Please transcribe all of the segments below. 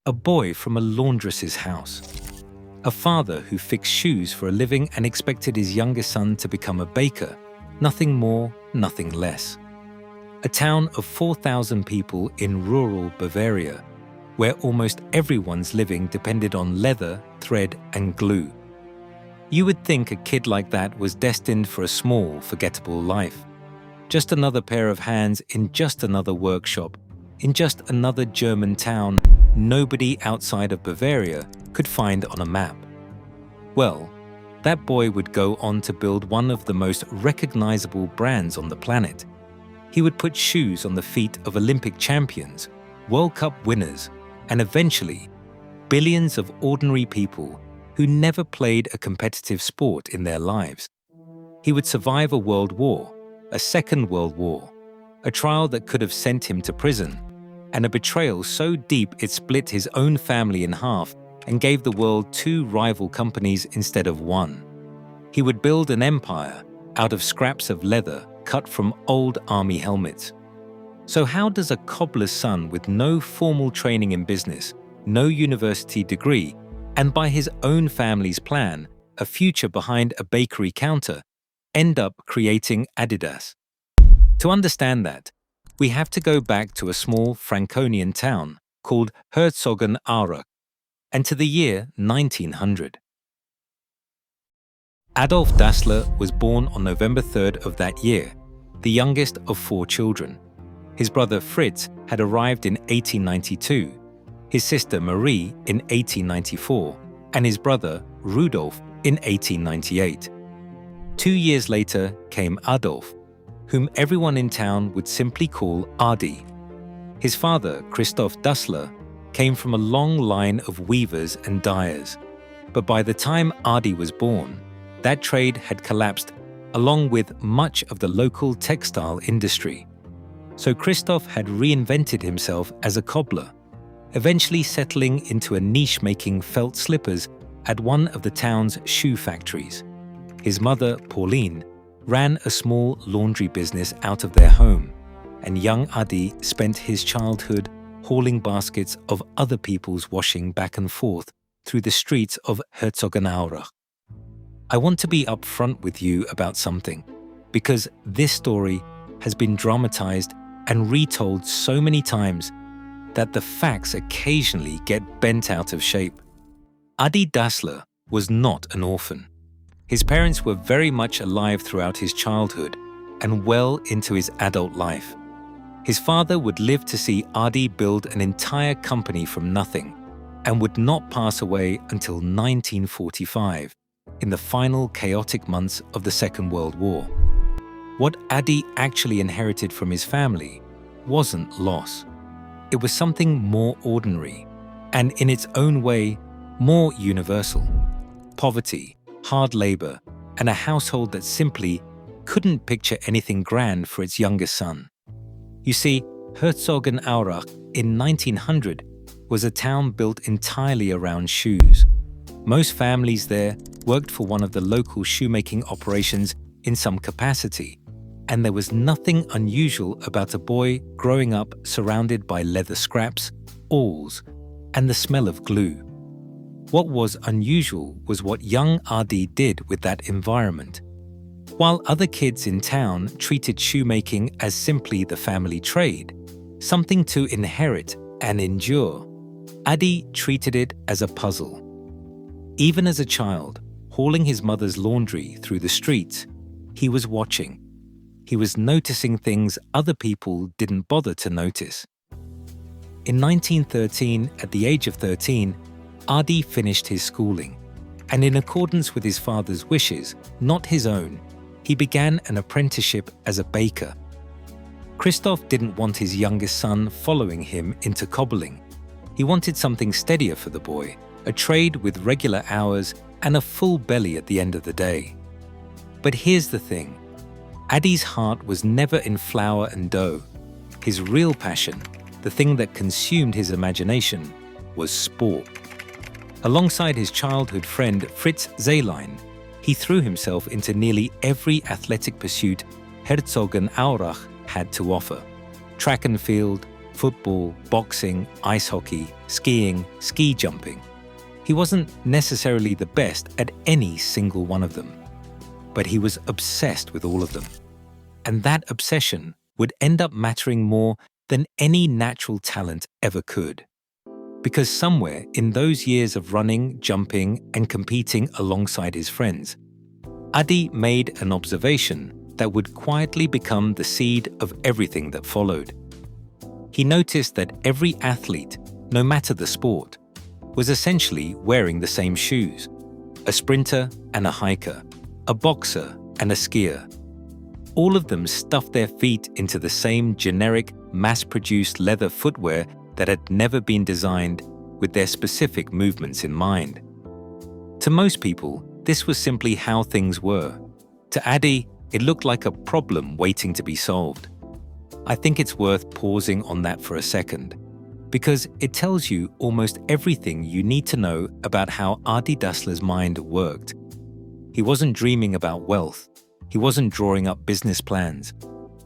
a boy from a laundress's house. A father who fixed shoes for a living and expected his youngest son to become a baker, nothing more, nothing less. A town of 4,000 people in rural Bavaria, where almost everyone's living depended on leather, thread, and glue. You would think a kid like that was destined for a small, forgettable life. Just another pair of hands in just another workshop, in just another German town nobody outside of Bavaria could find on a map. Well, that boy would go on to build one of the most recognizable brands on the planet. He would put shoes on the feet of Olympic champions, World Cup winners, and eventually, billions of ordinary people who never played a competitive sport in their lives. He would survive a world war, a second world war, a trial that could have sent him to prison, and a betrayal so deep it split his own family in half and gave the world two rival companies instead of one. He would build an empire out of scraps of leather cut from old army helmets. So how does a cobbler's son with no formal training in business, no university degree, and by his own family's plan, a future behind a bakery counter, end up creating Adidas? To understand that, we have to go back to a small Franconian town called Herzogenaurach and to the year 1900. Adolf Dassler was born on November 3rd of that year, the youngest of 4 children. His brother Fritz had arrived in 1892, his sister Marie in 1894, and his brother Rudolf in 1898. 2 years later came Adolf, whom everyone in town would simply call Adi. His father, Christoph Dassler, came from a long line of weavers and dyers, but by the time Adi was born, that trade had collapsed along with much of the local textile industry. So Christoph had reinvented himself as a cobbler, eventually settling into a niche making felt slippers at one of the town's shoe factories. His mother, Pauline, ran a small laundry business out of their home, and young Adi spent his childhood hauling baskets of other people's washing back and forth through the streets of Herzogenaurach. I want to be upfront with you about something, because this story has been dramatized and retold so many times that the facts occasionally get bent out of shape. Adi Dassler was not an orphan. His parents were very much alive throughout his childhood and well into his adult life. His father would live to see Adi build an entire company from nothing and would not pass away until 1945, in the final chaotic months of the Second World War. What Adi actually inherited from his family wasn't loss. It was something more ordinary, and in its own way, more universal. Poverty, hard labor, and a household that simply couldn't picture anything grand for its youngest son. You see, Herzogenaurach in 1900 was a town built entirely around shoes. Most families there worked for one of the local shoemaking operations in some capacity, and there was nothing unusual about a boy growing up surrounded by leather scraps, awls, and the smell of glue. What was unusual was what young Adi did with that environment. While other kids in town treated shoemaking as simply the family trade, something to inherit and endure, Adi treated it as a puzzle. Even as a child, hauling his mother's laundry through the streets, he was watching. He was noticing things other people didn't bother to notice. In 1913, at the age of 13, Adi finished his schooling, and in accordance with his father's wishes, not his own, he began an apprenticeship as a baker. Christoph didn't want his youngest son following him into cobbling. He wanted something steadier for the boy, a trade with regular hours and a full belly at the end of the day. But here's the thing. Adi's heart was never in flour and dough. His real passion, the thing that consumed his imagination, was sport. Alongside his childhood friend Fritz Zeylein, he threw himself into nearly every athletic pursuit Herzogenaurach had to offer. Track and field, football, boxing, ice hockey, skiing, ski jumping. He wasn't necessarily the best at any single one of them, but he was obsessed with all of them. And that obsession would end up mattering more than any natural talent ever could. Because somewhere in those years of running, jumping, and competing alongside his friends, Adi made an observation that would quietly become the seed of everything that followed. He noticed that every athlete, no matter the sport, was essentially wearing the same shoes: a sprinter and a hiker, a boxer and a skier. All of them stuffed their feet into the same generic, mass-produced leather footwear that had never been designed with their specific movements in mind. To most people, this was simply how things were. To Adi, it looked like a problem waiting to be solved. I think it's worth pausing on that for a second, because it tells you almost everything you need to know about how Adi Dassler's mind worked. He wasn't dreaming about wealth. He wasn't drawing up business plans.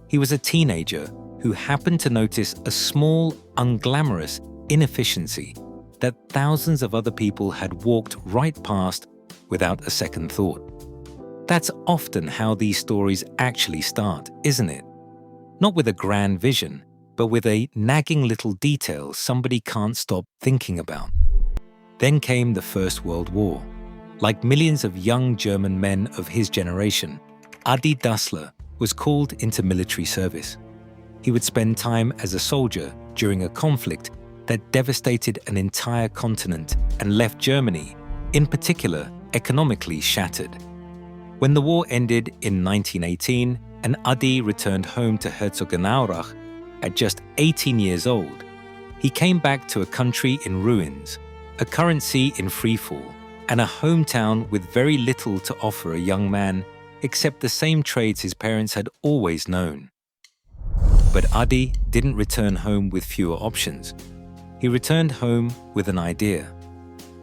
He was a teenager who happened to notice a small, unglamorous inefficiency that thousands of other people had walked right past without a second thought. That's often how these stories actually start, isn't it? Not with a grand vision, but with a nagging little detail somebody can't stop thinking about. Then came the First World War. Like millions of young German men of his generation, Adi Dassler was called into military service. He would spend time as a soldier during a conflict that devastated an entire continent and left Germany, in particular, economically shattered. When the war ended in 1918 and Adi returned home to Herzogenaurach at just 18 years old, he came back to a country in ruins, a currency in freefall, and a hometown with very little to offer a young man except the same trades his parents had always known. But Adi didn't return home with fewer options. He returned home with an idea.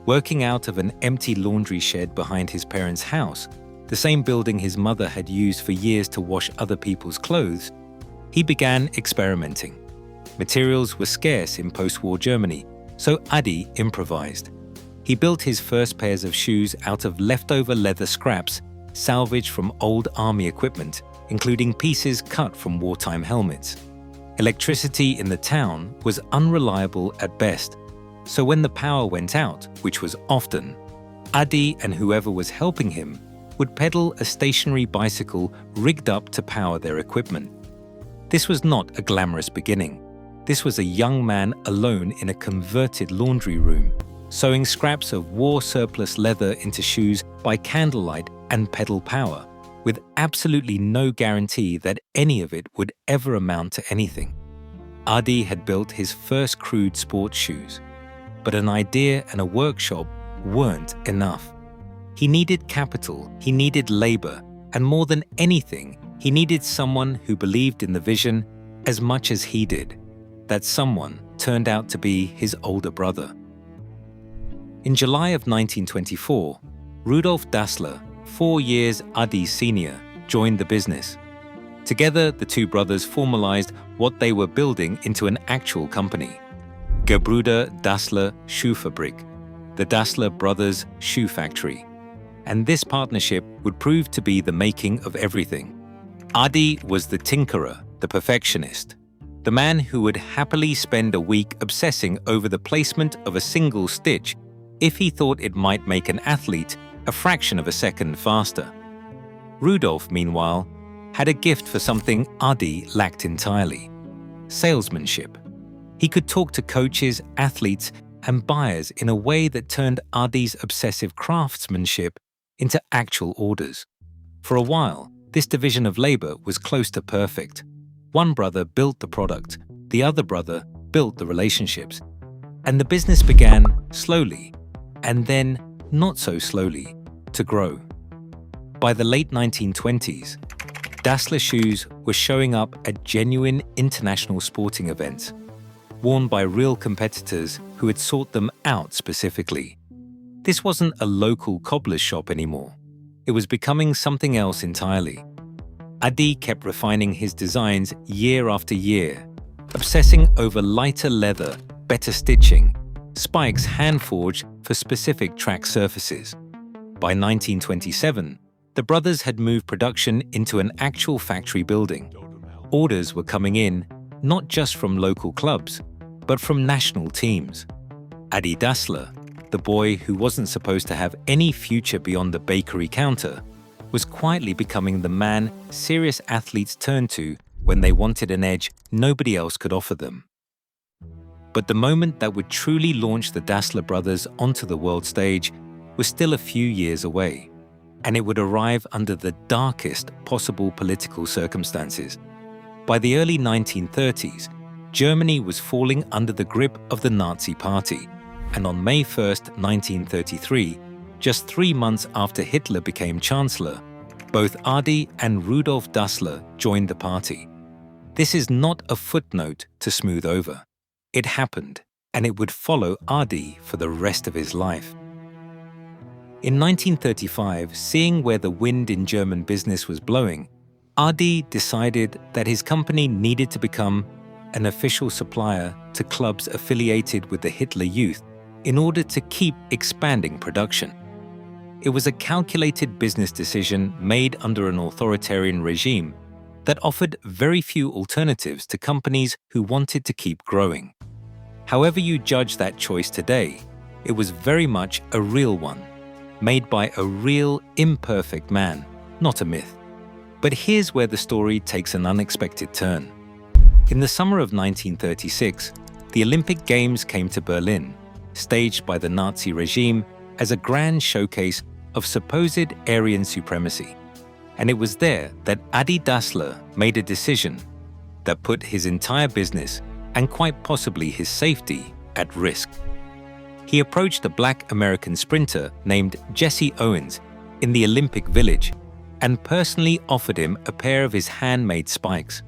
Working out of an empty laundry shed behind his parents' house, the same building his mother had used for years to wash other people's clothes, he began experimenting. Materials were scarce in post-war Germany, so Adi improvised. He built his first pairs of shoes out of leftover leather scraps salvaged from old army equipment, including pieces cut from wartime helmets. Electricity in the town was unreliable at best, so when the power went out, which was often, Adi and whoever was helping him would pedal a stationary bicycle rigged up to power their equipment. This was not a glamorous beginning. This was a young man alone in a converted laundry room, sewing scraps of war surplus leather into shoes by candlelight and pedal power, with absolutely no guarantee that any of it would ever amount to anything. Adi had built his first crude sports shoes, but an idea and a workshop weren't enough. He needed capital, he needed labor, and more than anything, he needed someone who believed in the vision as much as he did. That someone turned out to be his older brother. In July of 1924, Rudolf Dassler, 4 years Adi's senior, joined the business. Together, the two brothers formalized what they were building into an actual company, Gebrüder Dassler Schuhfabrik, the Dassler Brothers Shoe Factory. And this partnership would prove to be the making of everything. Adi was the tinkerer, the perfectionist, the man who would happily spend a week obsessing over the placement of a single stitch if he thought it might make an athlete a fraction of a second faster. Rudolf, meanwhile, had a gift for something Adi lacked entirely: salesmanship. He could talk to coaches, athletes, and buyers in a way that turned Adi's obsessive craftsmanship into actual orders. For a while, this division of labor was close to perfect. One brother built the product, the other brother built the relationships. And the business began slowly, and then not so slowly, to grow. By the late 1920s, Dassler shoes were showing up at genuine international sporting events, worn by real competitors who had sought them out specifically. This wasn't a local cobbler's shop anymore. It was becoming something else entirely. Adi kept refining his designs year after year, obsessing over lighter leather, better stitching, spikes hand-forged for specific track surfaces. By 1927, the brothers had moved production into an actual factory building. Orders were coming in not just from local clubs, but from national teams. Adidas, the boy who wasn't supposed to have any future beyond the bakery counter, was quietly becoming the man serious athletes turned to when they wanted an edge nobody else could offer them. But the moment that would truly launch the Dassler brothers onto the world stage was still a few years away, and it would arrive under the darkest possible political circumstances. By the early 1930s, Germany was falling under the grip of the Nazi Party, and on May 1, 1933, just 3 months after Hitler became Chancellor, both Adi and Rudolf Dassler joined the party. This is not a footnote to smooth over. It happened, and it would follow Adi for the rest of his life. In 1935, seeing where the wind in German business was blowing, Adi decided that his company needed to become an official supplier to clubs affiliated with the Hitler Youth in order to keep expanding production. It was a calculated business decision made under an authoritarian regime that offered very few alternatives to companies who wanted to keep growing. However you judge that choice today, it was very much a real one, made by a real, imperfect man, not a myth. But here's where the story takes an unexpected turn. In the summer of 1936, the Olympic Games came to Berlin, staged by the Nazi regime as a grand showcase of supposed Aryan supremacy. And it was there that Adi Dassler made a decision that put his entire business, and quite possibly his safety, at risk. He approached a black American sprinter named Jesse Owens in the Olympic Village and personally offered him a pair of his handmade spikes.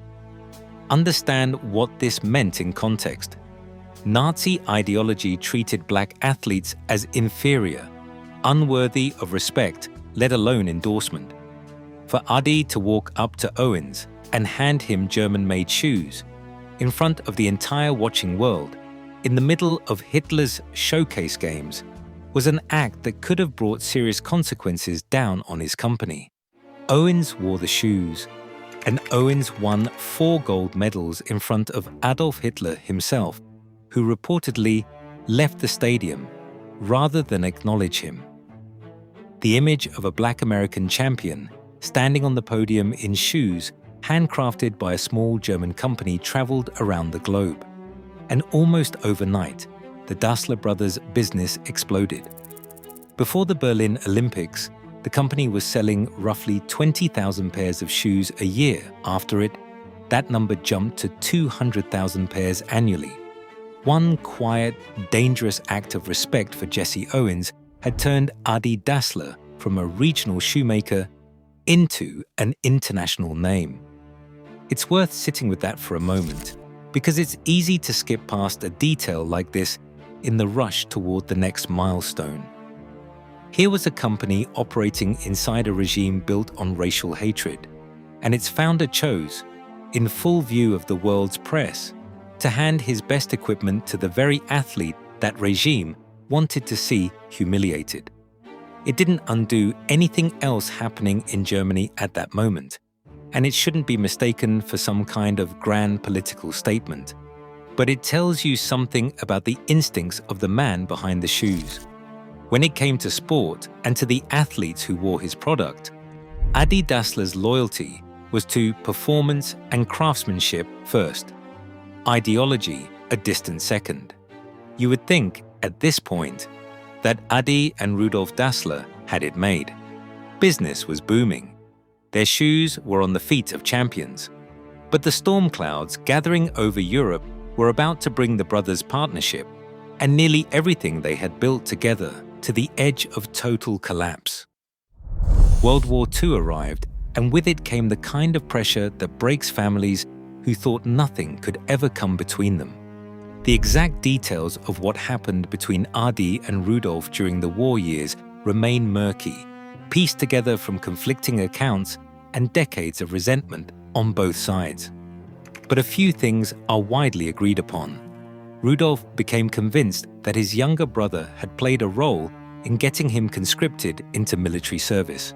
Understand what this meant in context. Nazi ideology treated black athletes as inferior, unworthy of respect, let alone endorsement. For Adi to walk up to Owens and hand him German-made shoes in front of the entire watching world, in the middle of Hitler's showcase games, was an act that could have brought serious consequences down on his company. Owens wore the shoes, and Owens won 4 gold medals in front of Adolf Hitler himself, who reportedly left the stadium rather than acknowledge him. The image of a black American champion standing on the podium in shoes handcrafted by a small German company traveled around the globe. And almost overnight, the Dassler brothers' business exploded. Before the Berlin Olympics, the company was selling roughly 20,000 pairs of shoes a year. After it, that number jumped to 200,000 pairs annually. One quiet, dangerous act of respect for Jesse Owens had turned Adi Dassler from a regional shoemaker into an international name. It's worth sitting with that for a moment, because it's easy to skip past a detail like this in the rush toward the next milestone. Here was a company operating inside a regime built on racial hatred, and its founder chose, in full view of the world's press, to hand his best equipment to the very athlete that regime wanted to see humiliated. It didn't undo anything else happening in Germany at that moment, and it shouldn't be mistaken for some kind of grand political statement. But it tells you something about the instincts of the man behind the shoes. When it came to sport and to the athletes who wore his product, Adi Dassler's loyalty was to performance and craftsmanship first, ideology a distant second. You would think, at this point, that Adi and Rudolf Dassler had it made. Business was booming. Their shoes were on the feet of champions. But the storm clouds gathering over Europe were about to bring the brothers' partnership and nearly everything they had built together to the edge of total collapse. World War II arrived, and with it came the kind of pressure that breaks families who thought nothing could ever come between them. The exact details of what happened between Adi and Rudolf during the war years remain murky, pieced together from conflicting accounts and decades of resentment on both sides. But a few things are widely agreed upon. Rudolf became convinced that his younger brother had played a role in getting him conscripted into military service,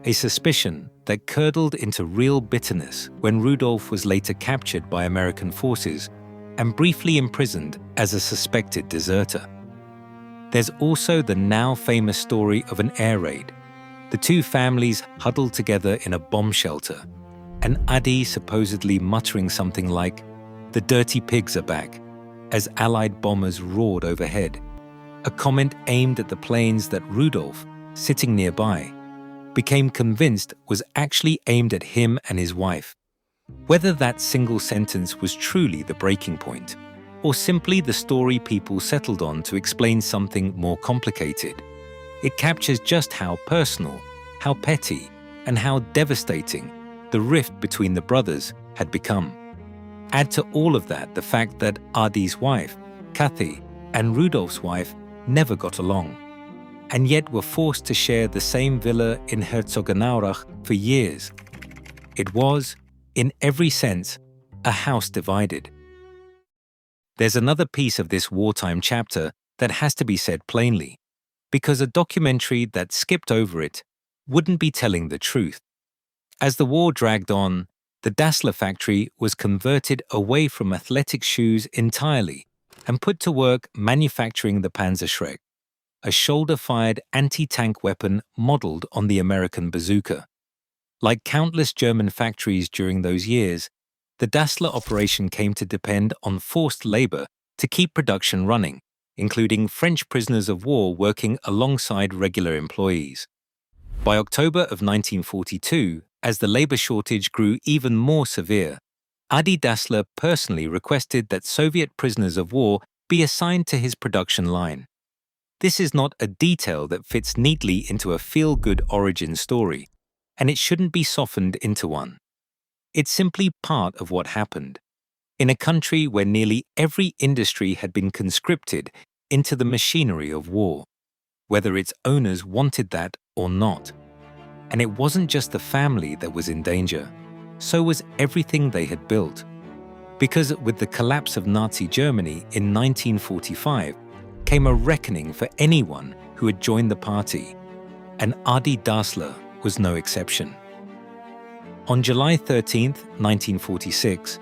a suspicion that curdled into real bitterness when Rudolf was later captured by American forces and briefly imprisoned as a suspected deserter. There's also the now famous story of an air raid, the two families huddled together in a bomb shelter, and Adi supposedly muttering something like, "The dirty pigs are back," as Allied bombers roared overhead, a comment aimed at the planes that Rudolf, sitting nearby, became convinced was actually aimed at him and his wife. Whether that single sentence was truly the breaking point, or simply the story people settled on to explain something more complicated, it captures just how personal, how petty, and how devastating the rift between the brothers had become. Add to all of that the fact that Adi's wife, Kathy, and Rudolf's wife never got along, and yet were forced to share the same villa in Herzogenaurach for years. It was, in every sense, a house divided. There's another piece of this wartime chapter that has to be said plainly, because a documentary that skipped over it wouldn't be telling the truth. As the war dragged on, the Dassler factory was converted away from athletic shoes entirely and put to work manufacturing the Panzerschreck, a shoulder-fired anti-tank weapon modeled on the American bazooka. Like countless German factories during those years, the Dassler operation came to depend on forced labor to keep production running, including French prisoners of war working alongside regular employees. By October of 1942, as the labor shortage grew even more severe, Adi Dassler personally requested that Soviet prisoners of war be assigned to his production line. This is not a detail that fits neatly into a feel-good origin story, and it shouldn't be softened into one. It's simply part of what happened. In a country where nearly every industry had been conscripted into the machinery of war, whether its owners wanted that or not. And it wasn't just the family that was in danger, so was everything they had built. Because with the collapse of Nazi Germany in 1945 came a reckoning for anyone who had joined the party, and Adi Dassler was no exception. On July 13, 1946,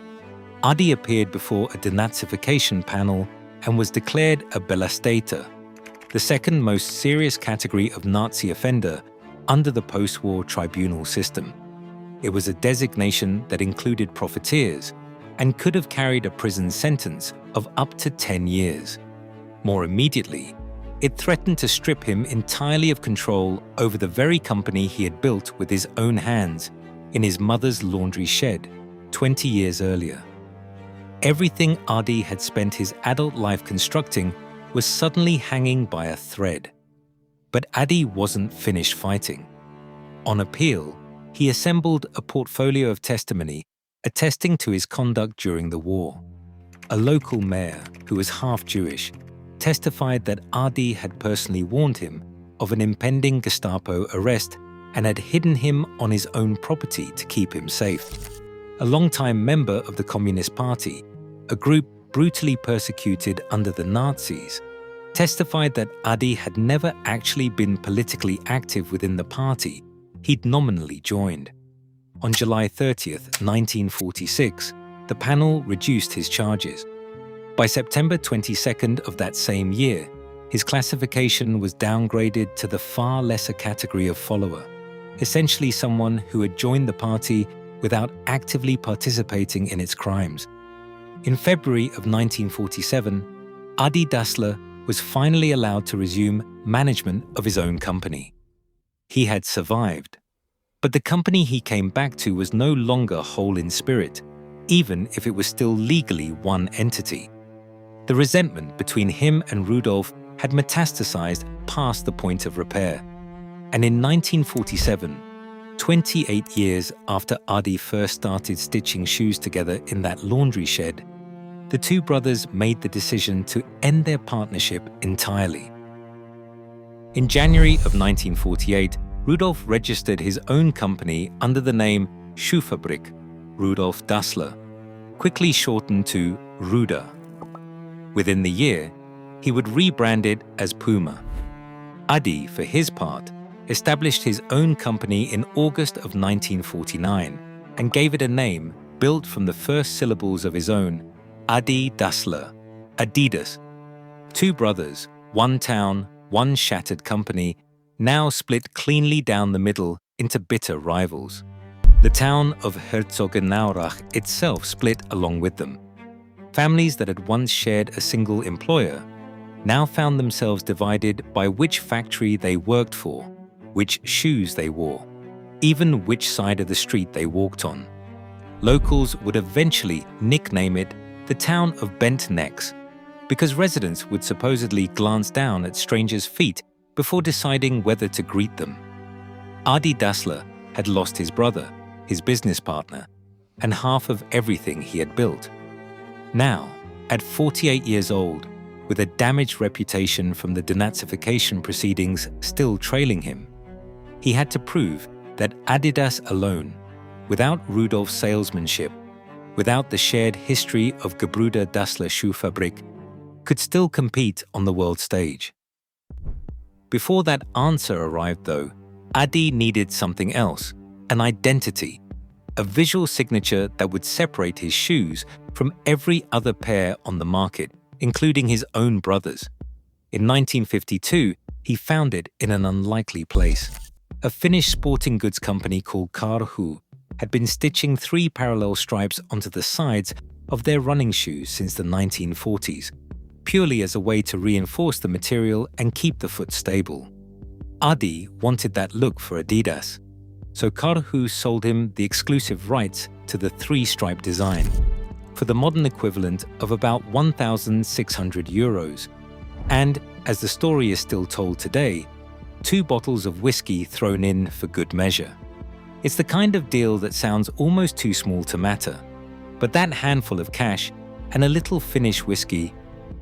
Adi appeared before a denazification panel and was declared a Belastäter, the second most serious category of Nazi offender under the post-war tribunal system. It was a designation that included profiteers and could have carried a prison sentence of up to 10 years. More immediately, it threatened to strip him entirely of control over the very company he had built with his own hands in his mother's laundry shed 20 years earlier. Everything Adi had spent his adult life constructing was suddenly hanging by a thread. But Adi wasn't finished fighting. On appeal, he assembled a portfolio of testimony attesting to his conduct during the war. A local mayor, who was half Jewish, testified that Adi had personally warned him of an impending Gestapo arrest and had hidden him on his own property to keep him safe. A longtime member of the Communist Party, a group brutally persecuted under the Nazis, testified that Adi had never actually been politically active within the party he'd nominally joined. On July 30th, 1946, the panel reduced his charges. By September 22nd of that same year, his classification was downgraded to the far lesser category of follower, essentially someone who had joined the party without actively participating in its crimes. In February of 1947, Adi Dassler was finally allowed to resume management of his own company. He had survived, but the company he came back to was no longer whole in spirit, even if it was still legally one entity. The resentment between him and Rudolf had metastasized past the point of repair. And in 1947, 28 years after Adi first started stitching shoes together in that laundry shed, the two brothers made the decision to end their partnership entirely. In January of 1948, Rudolf registered his own company under the name Schuhfabrik, Rudolf Dassler. quickly shortened to Ruder. Within the year, he would rebrand it as Puma. Adi, for his part, established his own company in August of 1949 and gave it a name built from the first syllables of his own, Adi Dassler, Adidas. Two brothers, one town, one shattered company, now split cleanly down the middle into bitter rivals. The town of Herzogenaurach itself split along with them. Families that had once shared a single employer now found themselves divided by which factory they worked for, which shoes they wore, even which side of the street they walked on. Locals would eventually nickname it the town of bent necks, because residents would supposedly glance down at strangers' feet before deciding whether to greet them. Adi Dassler had lost his brother, his business partner, and half of everything he had built. Now, at 48 years old, with a damaged reputation from the denazification proceedings still trailing him, he had to prove that Adidas alone, without Rudolf's salesmanship, without the shared history of Gebrüder Dassler Schuhfabrik, could still compete on the world stage. Before that answer arrived, though, Adi needed something else, an identity, a visual signature that would separate his shoes from every other pair on the market, including his own brothers. In 1952, he found it in an unlikely place. A Finnish sporting goods company called Karhu had been stitching 3 parallel stripes onto the sides of their running shoes since the 1940s, purely as a way to reinforce the material and keep the foot stable. Adi wanted that look for Adidas, so Karhu sold him the exclusive rights to the 3-stripe design, for the modern equivalent of about 1,600 euros, and, as the story is still told today, 2 bottles of whiskey thrown in for good measure. It's the kind of deal that sounds almost too small to matter, but that handful of cash and a little Finnish whiskey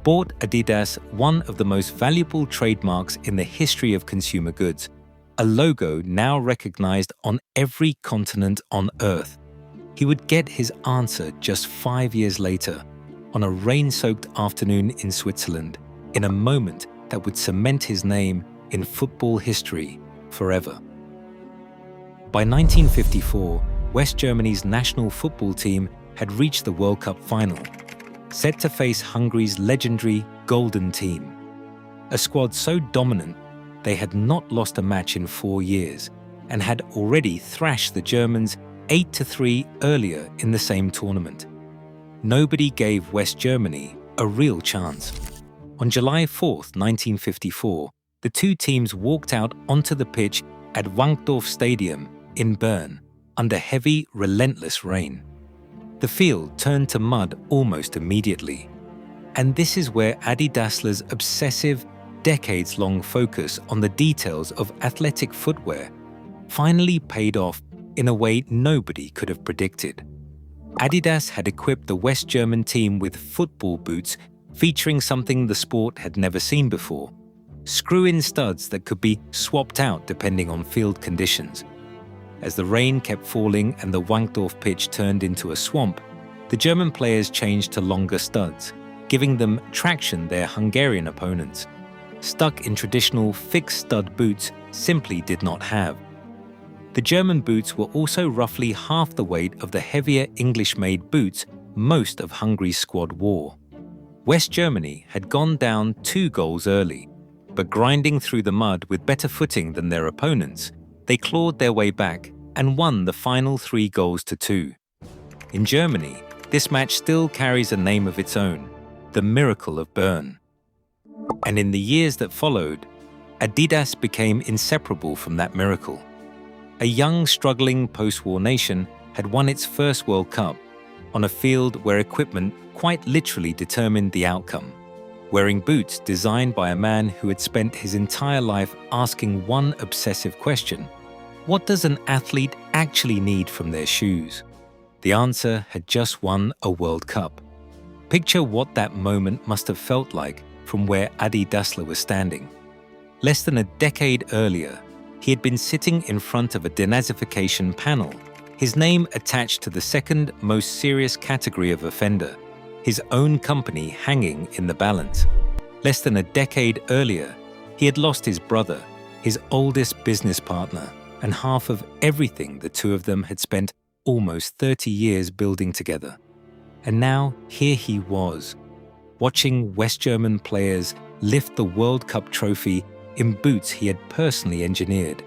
bought Adidas one of the most valuable trademarks in the history of consumer goods, a logo now recognized on every continent on Earth. He would get his answer just 5 years later, on a rain-soaked afternoon in Switzerland, in a moment that would cement his name in football history forever. By 1954, West Germany's national football team had reached the World Cup final, set to face Hungary's legendary Golden Team, a squad so dominant they had not lost a match in 4 years and had already thrashed the Germans 8-3 earlier in the same tournament. Nobody gave West Germany a real chance. On July 4, 1954, the two teams walked out onto the pitch at Wankdorf Stadium in Bern under heavy, relentless rain. The field turned to mud almost immediately. And this is where Adi Dassler's obsessive, decades-long focus on the details of athletic footwear finally paid off in a way nobody could have predicted. Adidas had equipped the West German team with football boots featuring something the sport had never seen before: screw-in studs that could be swapped out depending on field conditions. As the rain kept falling and the Wankdorf pitch turned into a swamp, the German players changed to longer studs, giving them traction their Hungarian opponents, stuck in traditional fixed stud boots, simply did not have. The German boots were also roughly half the weight of the heavier English-made boots most of Hungary's squad wore. West Germany had gone down 2 goals early, but grinding through the mud with better footing than their opponents, they clawed their way back and won the final 3-2. In Germany, this match still carries a name of its own, the Miracle of Bern. And in the years that followed, Adidas became inseparable from that miracle. A young, struggling post-war nation had won its first World Cup on a field where equipment quite literally determined the outcome, wearing boots designed by a man who had spent his entire life asking one obsessive question: what does an athlete actually need from their shoes? The answer had just won a World Cup. Picture what that moment must have felt like from where Adi Dassler was standing. Less than a decade earlier, he had been sitting in front of a denazification panel, his name attached to the second most serious category of offender, his own company hanging in the balance. Less than a decade earlier, he had lost his brother, his oldest business partner, and half of everything the two of them had spent almost 30 years building together. And now here he was, watching West German players lift the World Cup trophy in boots he had personally engineered,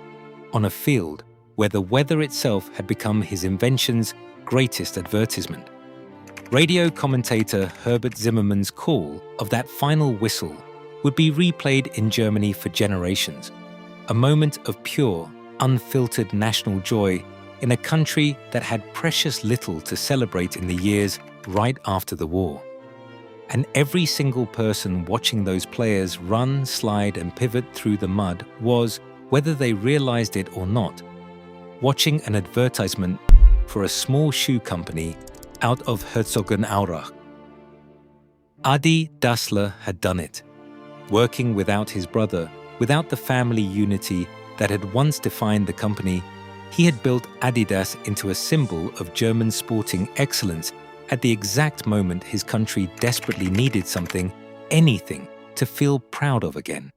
on a field where the weather itself had become his invention's greatest advertisement. Radio commentator Herbert Zimmermann's call of that final whistle would be replayed in Germany for generations, a moment of pure, unfiltered national joy in a country that had precious little to celebrate in the years right after the war. And every single person watching those players run, slide, and pivot through the mud was, whether they realized it or not, watching an advertisement for a small shoe company out of Herzogenaurach. Adi Dassler had done it. Working without his brother, without the family unity that had once defined the company, he had built Adidas into a symbol of German sporting excellence at the exact moment his country desperately needed something, anything, to feel proud of again.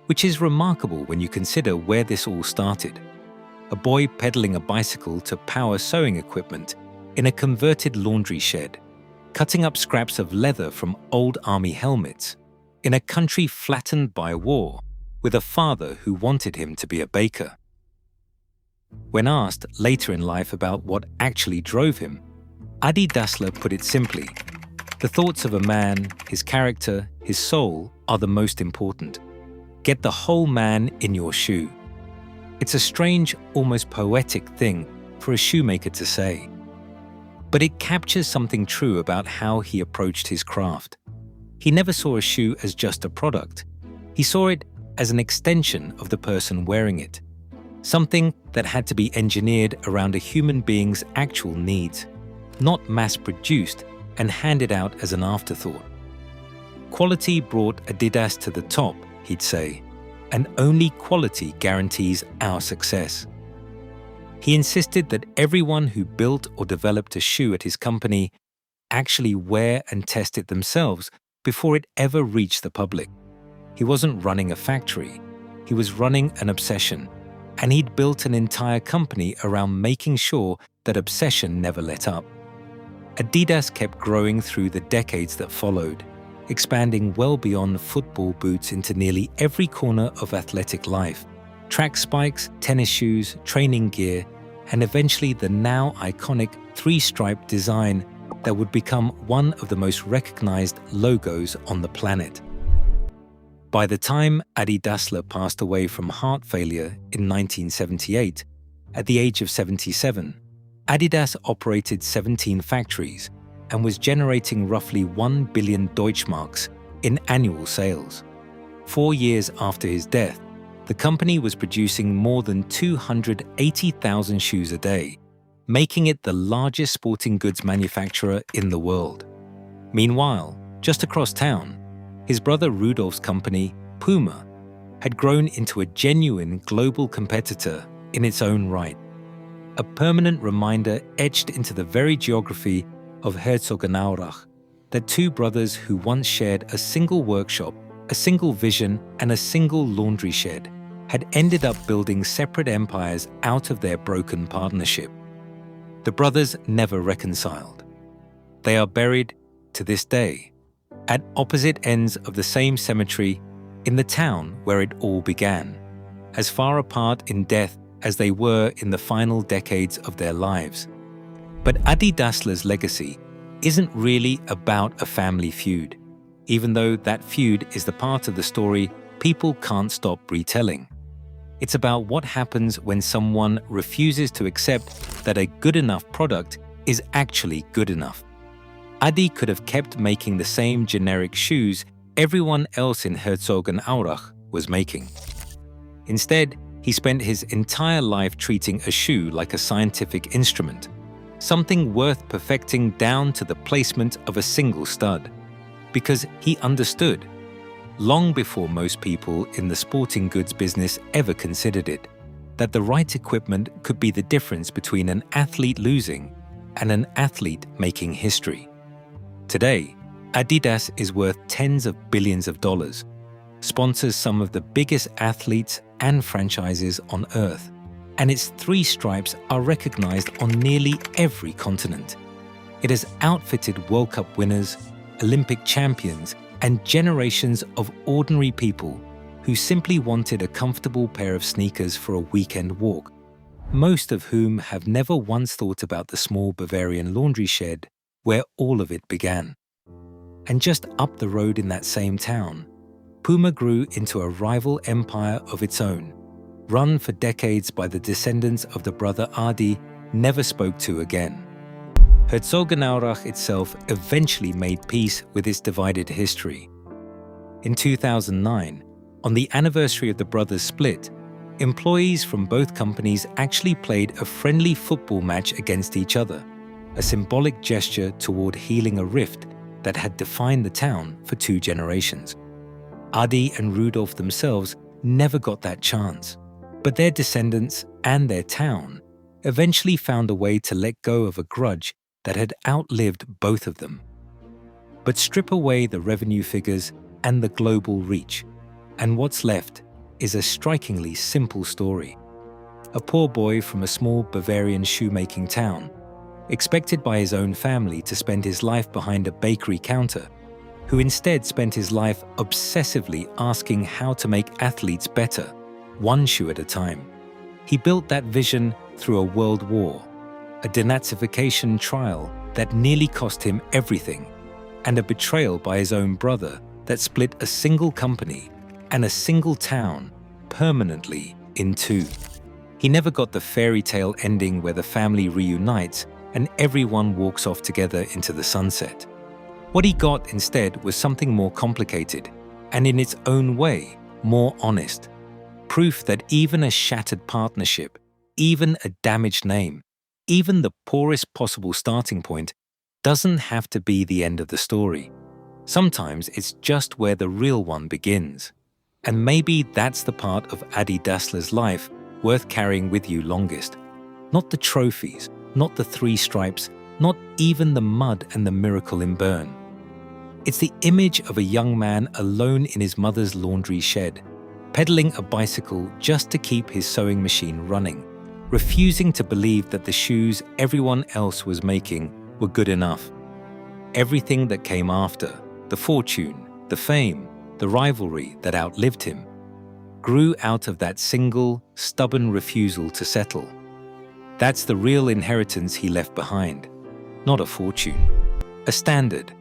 Which is remarkable when you consider where this all started. A boy pedaling a bicycle to power sewing equipment in a converted laundry shed, cutting up scraps of leather from old army helmets, in a country flattened by war, with a father who wanted him to be a baker. When asked later in life about what actually drove him, Adi Dassler put it simply: the thoughts of a man, his character, his soul are the most important. Get the whole man in your shoe. It's a strange, almost poetic thing for a shoemaker to say. But it captures something true about how he approached his craft. He never saw a shoe as just a product. He saw it as an extension of the person wearing it, something that had to be engineered around a human being's actual needs, not mass-produced and handed out as an afterthought. Quality brought Adidas to the top, he'd say, and only quality guarantees our success. He insisted that everyone who built or developed a shoe at his company actually wear and test it themselves before it ever reached the public. He wasn't running a factory, he was running an obsession, and he'd built an entire company around making sure that obsession never let up. Adidas kept growing through the decades that followed, expanding well beyond football boots into nearly every corner of athletic life. Track spikes, tennis shoes, training gear, and eventually the now iconic three-stripe design that would become one of the most recognized logos on the planet. By the time Adi Dassler passed away from heart failure in 1978, at the age of 77, Adidas operated 17 factories and was generating roughly 1 billion Deutschmarks in annual sales. 4 years after his death, the company was producing more than 280,000 shoes a day, making it the largest sporting goods manufacturer in the world. Meanwhile, just across town, his brother Rudolf's company, Puma, had grown into a genuine global competitor in its own right, a permanent reminder etched into the very geography of Herzogenaurach that two brothers who once shared a single workshop, a single vision, and a single laundry shed had ended up building separate empires out of their broken partnership. The brothers never reconciled. They are buried, to this day, at opposite ends of the same cemetery in the town where it all began, as far apart in death as they were in the final decades of their lives. But Adi Dassler's legacy isn't really about a family feud, even though that feud is the part of the story people can't stop retelling. It's about what happens when someone refuses to accept that a good enough product is actually good enough. Adi could have kept making the same generic shoes everyone else in Herzogenaurach was making. Instead, he spent his entire life treating a shoe like a scientific instrument, something worth perfecting down to the placement of a single stud, because he understood, long before most people in the sporting goods business ever considered it, that the right equipment could be the difference between an athlete losing and an athlete making history. Today, Adidas is worth tens of billions of dollars, sponsors some of the biggest athletes and franchises on Earth, and its 3 stripes are recognized on nearly every continent. It has outfitted World Cup winners, Olympic champions, and generations of ordinary people who simply wanted a comfortable pair of sneakers for a weekend walk, most of whom have never once thought about the small Bavarian laundry shed where all of it began. And just up the road in that same town, Puma grew into a rival empire of its own, run for decades by the descendants of the brother Adi never spoke to again. Herzogenaurach itself eventually made peace with its divided history. In 2009, on the anniversary of the brothers' split, employees from both companies actually played a friendly football match against each other, a symbolic gesture toward healing a rift that had defined the town for 2 generations. Adi and Rudolf themselves never got that chance, but their descendants and their town eventually found a way to let go of a grudge that had outlived both of them. But strip away the revenue figures and the global reach, and what's left is a strikingly simple story. A poor boy from a small Bavarian shoemaking town, expected by his own family to spend his life behind a bakery counter, who instead spent his life obsessively asking how to make athletes better, one shoe at a time. He built that vision through a world war, a denazification trial that nearly cost him everything, and a betrayal by his own brother that split a single company and a single town permanently in 2. He never got the fairy tale ending where the family reunites and everyone walks off together into the sunset. What he got instead was something more complicated, and in its own way, more honest. Proof that even a shattered partnership, even a damaged name, even the poorest possible starting point doesn't have to be the end of the story. Sometimes it's just where the real one begins. And maybe that's the part of Adi Dassler's life worth carrying with you longest. Not the trophies, not the 3 stripes, not even the mud and the miracle in Bern. It's the image of a young man alone in his mother's laundry shed, pedaling a bicycle just to keep his sewing machine running, refusing to believe that the shoes everyone else was making were good enough. Everything that came after, the fortune, the fame, the rivalry that outlived him, grew out of that single, stubborn refusal to settle. That's the real inheritance he left behind, not a fortune, a standard,